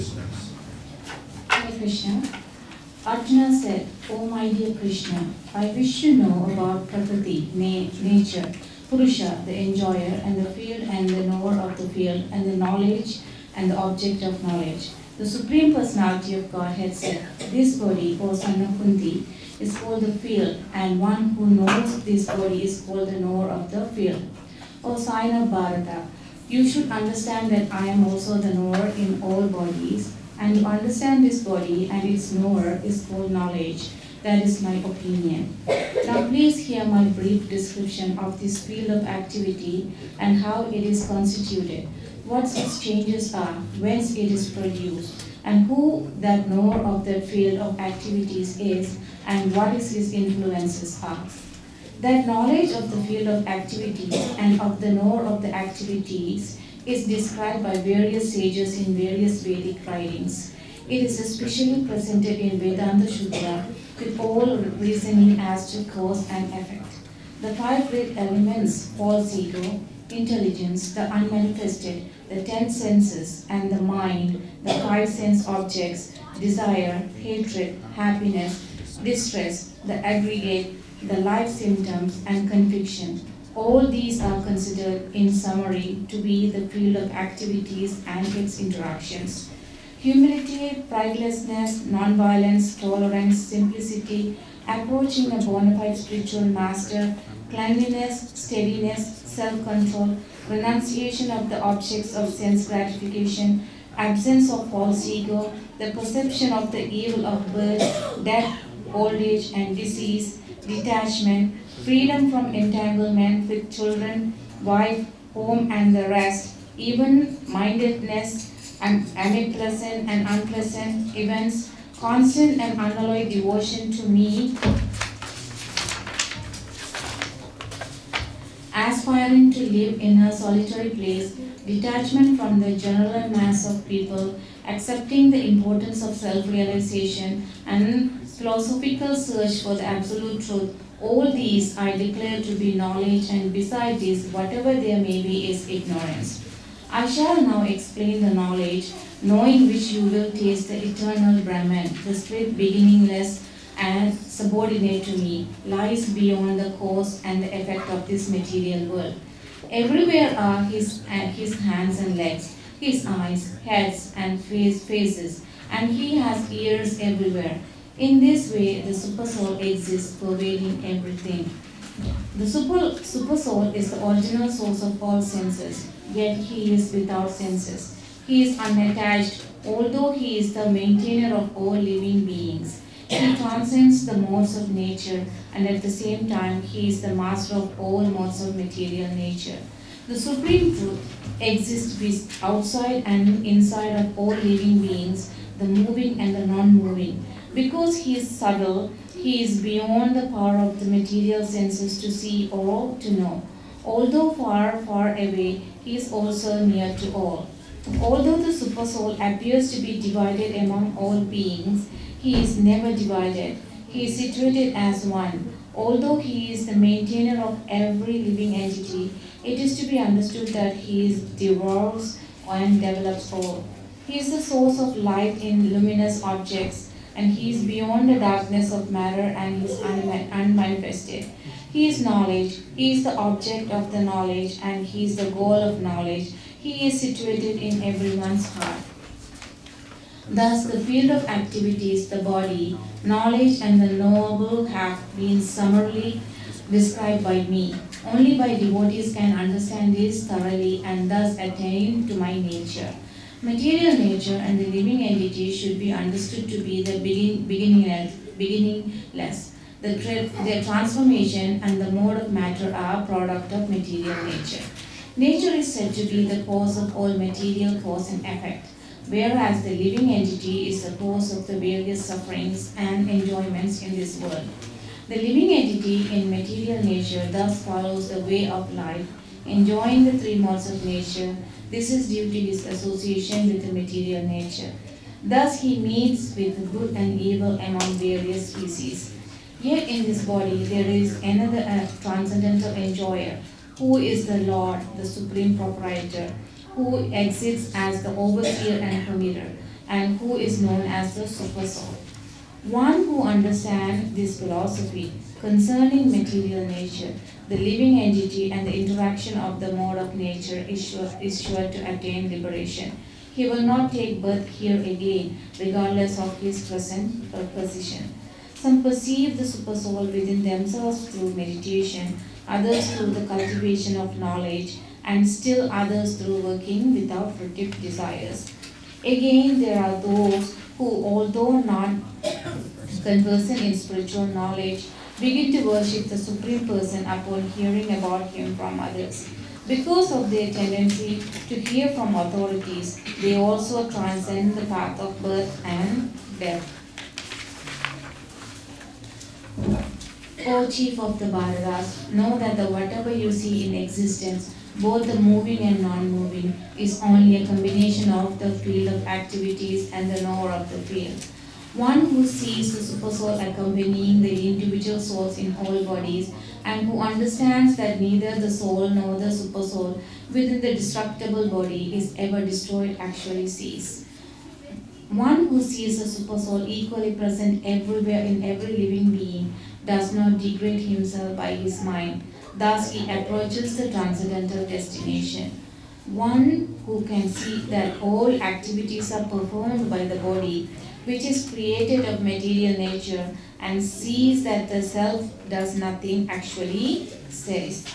consciousness. Hare Krishna. Arjuna said, "O my dear Krishna, I wish to know about Prakriti, nature, Purusha, the enjoyer, and the field and the knower of the field, and the knowledge and the object of knowledge." The Supreme Personality of Godhead said, "This body, O son of Kunti, is called the field, and one who knows this body is called the knower of the field." O sign of Bharata, you should understand that I am also the knower in all bodies, and to understand this body and its knower is called knowledge. That is my opinion. Now please hear my brief description of this field of activity and how it is constituted, what its changes are, whence it is produced, and who that knower of that field of activities is, and what his influences are. That knowledge of the field of activities and of the knower of the activities is described by various sages in various Vedic writings. It is especially presented in Vedanta Sutra with all reasoning as to cause and effect. The five great elements, false ego, intelligence, the unmanifested, the 10 senses, and the mind, the 5 sense objects, desire, hatred, happiness, distress, the aggregate, the life symptoms, and conviction. All these are considered in summary to be the field of activities and its interactions. Humility, pridelessness, non-violence, tolerance, simplicity, approaching a bona fide spiritual master, cleanliness, steadiness, self-control, renunciation of the objects of sense gratification, absence of false ego, the perception of the evil of birth, death, old age, and disease, detachment, freedom from entanglement with children, wife, home, and the rest, even-mindedness, and amid pleasant and unpleasant events, constant and unalloyed devotion to me, aspiring to live in her solitary place, detachment from the general mass of people, accepting the importance of self-realization, and philosophical search for the absolute truth. All these I declare to be knowledge, and beside this, whatever there may be is ignorance. I shall now explain the knowledge, knowing which you will taste the eternal Brahman, the spirit beginningless and subordinate to me, lies beyond the cause and the effect of this material world. Everywhere are his hands and legs, his eyes, heads, and faces, and he has ears everywhere. In this way, the Supersoul exists, pervading everything. The Supersoul is the original source of all senses, yet he is without senses. He is unattached, although he is the maintainer of all living beings. He transcends the modes of nature, and at the same time, he is the master of all modes of material nature. The Supreme Truth exists outside and inside of all living beings, the moving and the non-moving. Because he is subtle, he is beyond the power of the material senses to see or to know. Although far, far away, he is also near to all. Although the Supersoul appears to be divided among all beings, he is never divided. He is situated as one. Although he is the maintainer of every living entity, it is to be understood that he devours and develops all. He is the source of light in luminous objects, and he is beyond the darkness of matter and is unmanifested. He is knowledge, he is the object of the knowledge, and he is the goal of knowledge. He is situated in everyone's heart. Thus, the field of activities, the body, knowledge, and the knowable have been summarily described by me. Only by devotees can understand this thoroughly and thus attain to my nature. Material nature and the living entity should be understood to be the beginningless. Their transformation and the mode of matter are a product of material nature. Nature is said to be the cause of all material cause and effect, whereas the living entity is the cause of the various sufferings and enjoyments in this world. The living entity in material nature thus follows the way of life, enjoying the three modes of nature. This is due to his association with the material nature. Thus he meets with good and evil among various species. Yet in this body there is another transcendental enjoyer, who is the Lord, the Supreme Proprietor, who exists as the overseer and permitter. and who is known as the Supersoul. One who understands this philosophy concerning material nature, the living entity, and the interaction of the mode of nature is sure to attain liberation. He will not take birth here again, regardless of his present position. Some perceive the supersoul within themselves through meditation, others through the cultivation of knowledge, and still others through working without fruitive desires. Again, there are those who, although not conversant in spiritual knowledge, begin to worship the Supreme Person upon hearing about Him from others. Because of their tendency to hear from authorities, they also transcend the path of birth and death. O chief of the Bharatas, know that the whatever you see in existence, both the moving and non-moving, is only a combination of the field of activities and the knower of the field. One who sees the supersoul accompanying the individual souls in all bodies and who understands that neither the soul nor the supersoul within the destructible body is ever destroyed actually sees. One who sees the supersoul equally present everywhere in every living being does not degrade himself by his mind. Thus he approaches the transcendental destination. One who can see that all activities are performed by the body, which is created of material nature, and sees that the self does nothing actually says.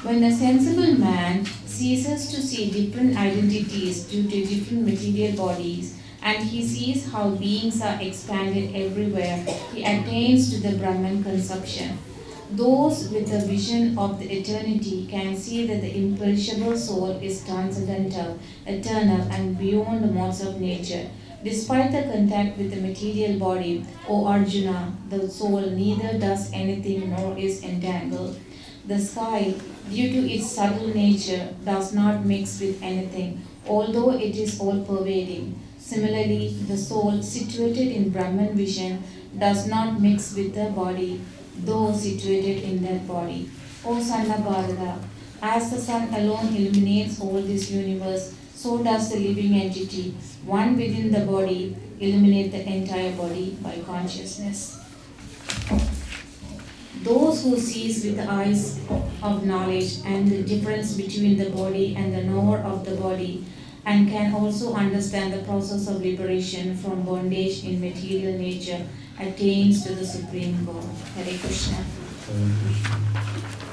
When the sensible man ceases to see different identities due to different material bodies, and he sees how beings are expanded everywhere, he attains to the Brahman conception. Those with a vision of the eternity can see that the imperishable soul is transcendental, eternal, and beyond the modes of nature. Despite the contact with the material body, O Arjuna, the soul neither does anything nor is entangled. The sky, due to its subtle nature, does not mix with anything, although it is all pervading. Similarly, the soul, situated in Brahman vision, does not mix with the body, though situated in that body. O son of Bharata, as the sun alone illuminates all this universe, so does the living entity, one within the body, illuminate the entire body by consciousness. Those who sees with the eyes of knowledge and the difference between the body and the knower of the body, and can also understand the process of liberation from bondage in material nature, attains to the Supreme God. Hare Krishna. Hare Krishna.